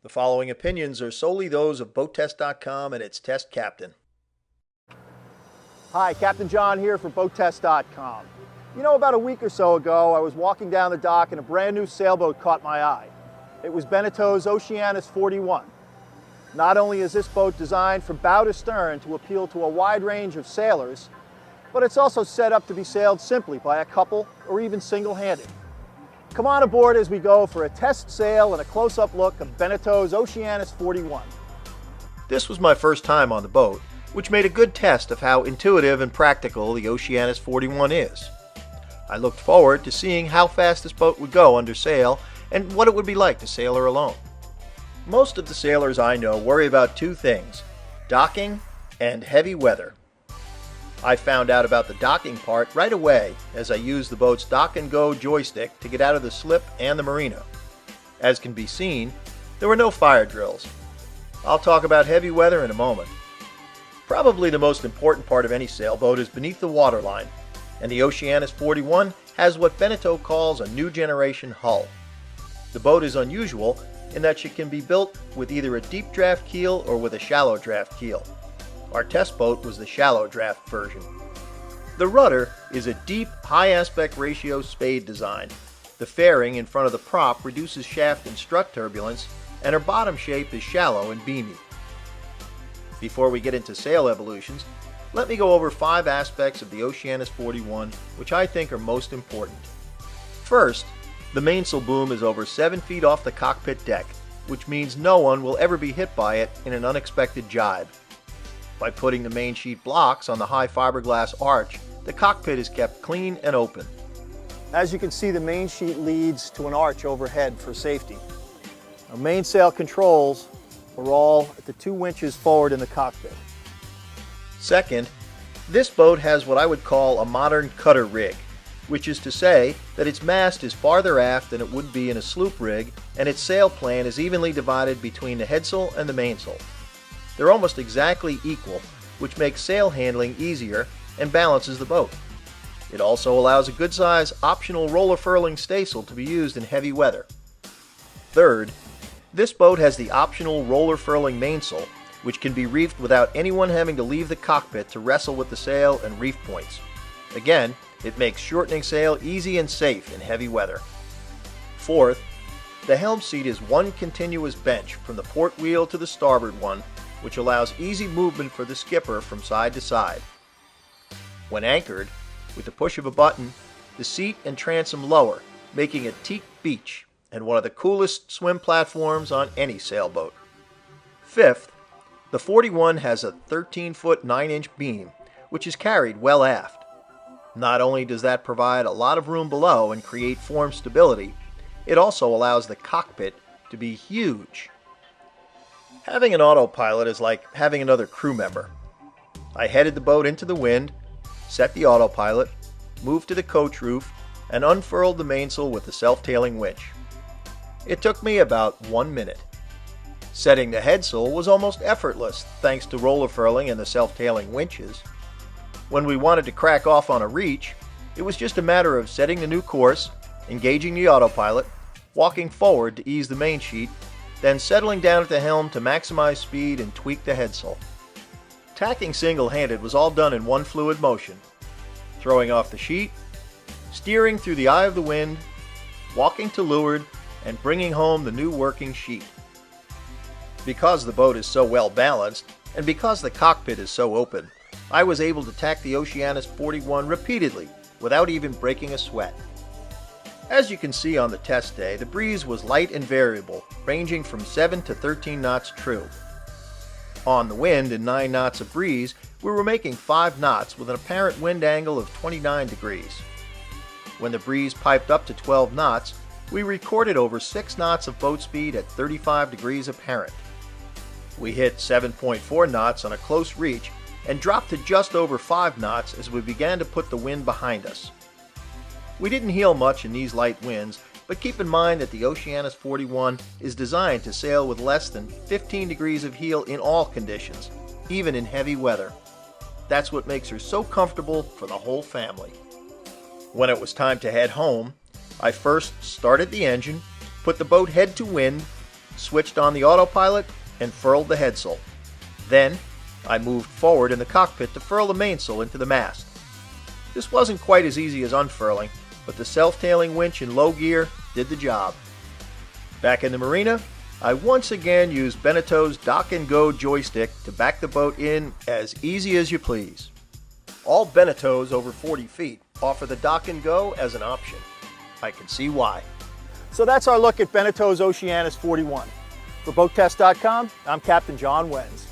The following opinions are solely those of BoatTest.com and its test captain. Hi, Captain John here for BoatTest.com. You know, about a week or so ago, I was walking down the dock and a brand new sailboat caught my eye. It was Beneteau's Oceanis 41. Not only is this boat designed from bow to stern to appeal to a wide range of sailors, but it's also set up to be sailed simply by a couple or even single-handed. Come on aboard as we go for a test sail and a close-up look of Beneteau's Oceanis 41. This was my first time on the boat, which made a good test of how intuitive and practical the Oceanis 41 is. I looked forward to seeing how fast this boat would go under sail and what it would be like to sail her alone. Most of the sailors I know worry about two things: docking and heavy weather. I found out about the docking part right away as I used the boat's dock and go joystick to get out of the slip and the marina. As can be seen, there were no fire drills. I'll talk about heavy weather in a moment. Probably the most important part of any sailboat is beneath the waterline, and the Oceanis 41 has what Beneteau calls a new generation hull. The boat is unusual in that she can be built with either a deep draft keel or with a shallow draft keel. Our test boat was the shallow draft version. The rudder is a deep, high aspect ratio spade design. The fairing in front of the prop reduces shaft and strut turbulence, and her bottom shape is shallow and beamy. Before we get into sail evolutions, let me go over 5 aspects of the Oceanis 41 which I think are most important. First, the mainsail boom is over 7 feet off the cockpit deck, which means no one will ever be hit by it in an unexpected jibe. By putting the main sheet blocks on the high fiberglass arch, the cockpit is kept clean and open. As you can see, the main sheet leads to an arch overhead for safety. Our mainsail controls are all at the 2 winches forward in the cockpit. Second, this boat has what I would call a modern cutter rig, which is to say that its mast is farther aft than it would be in a sloop rig, and its sail plan is evenly divided between the headsail and the mainsail. They're almost exactly equal, which makes sail handling easier and balances the boat. It also allows a good-size optional roller furling staysail to be used in heavy weather. Third, this boat has the optional roller furling mainsail, which can be reefed without anyone having to leave the cockpit to wrestle with the sail and reef points. Again, it makes shortening sail easy and safe in heavy weather. Fourth, the helm seat is one continuous bench from the port wheel to the starboard one, which allows easy movement for the skipper from side to side. When anchored, with the push of a button, the seat and transom lower, making it teak beach and one of the coolest swim platforms on any sailboat. Fifth, the 41 has a 13-foot 9-inch beam, which is carried well aft. Not only does that provide a lot of room below and create form stability, it also allows the cockpit to be huge. Having an autopilot is like having another crew member. I headed the boat into the wind, set the autopilot, moved to the coach roof, and unfurled the mainsail with the self-tailing winch. It took me about 1 minute. Setting the headsail was almost effortless thanks to roller furling and the self-tailing winches. When we wanted to crack off on a reach, it was just a matter of setting the new course, engaging the autopilot, walking forward to ease the main sheet, then settling down at the helm to maximize speed and tweak the headsail. Tacking single-handed was all done in one fluid motion. Throwing off the sheet, steering through the eye of the wind, walking to leeward, and bringing home the new working sheet. Because the boat is so well balanced, and because the cockpit is so open, I was able to tack the Oceanis 41 repeatedly without even breaking a sweat. As you can see on the test day, the breeze was light and variable, ranging from 7 to 13 knots true. On the wind and 9 knots of breeze, we were making 5 knots with an apparent wind angle of 29 degrees. When the breeze piped up to 12 knots, we recorded over 6 knots of boat speed at 35 degrees apparent. We hit 7.4 knots on a close reach and dropped to just over 5 knots as we began to put the wind behind us. We didn't heel much in these light winds, but keep in mind that the Oceanis 41 is designed to sail with less than 15 degrees of heel in all conditions, even in heavy weather. That's what makes her so comfortable for the whole family. When it was time to head home, I first started the engine, put the boat head to wind, switched on the autopilot, and furled the headsail. Then, I moved forward in the cockpit to furl the mainsail into the mast. This wasn't quite as easy as unfurling, but the self-tailing winch in low gear did the job. Back in the marina, I once again used Beneteau's Dock and Go joystick to back the boat in as easy as you please. All Beneteaus over 40 feet offer the Dock and Go as an option. I can see why. So that's our look at Beneteau's Oceanis 41. For BoatTest.com, I'm Captain John Wenz.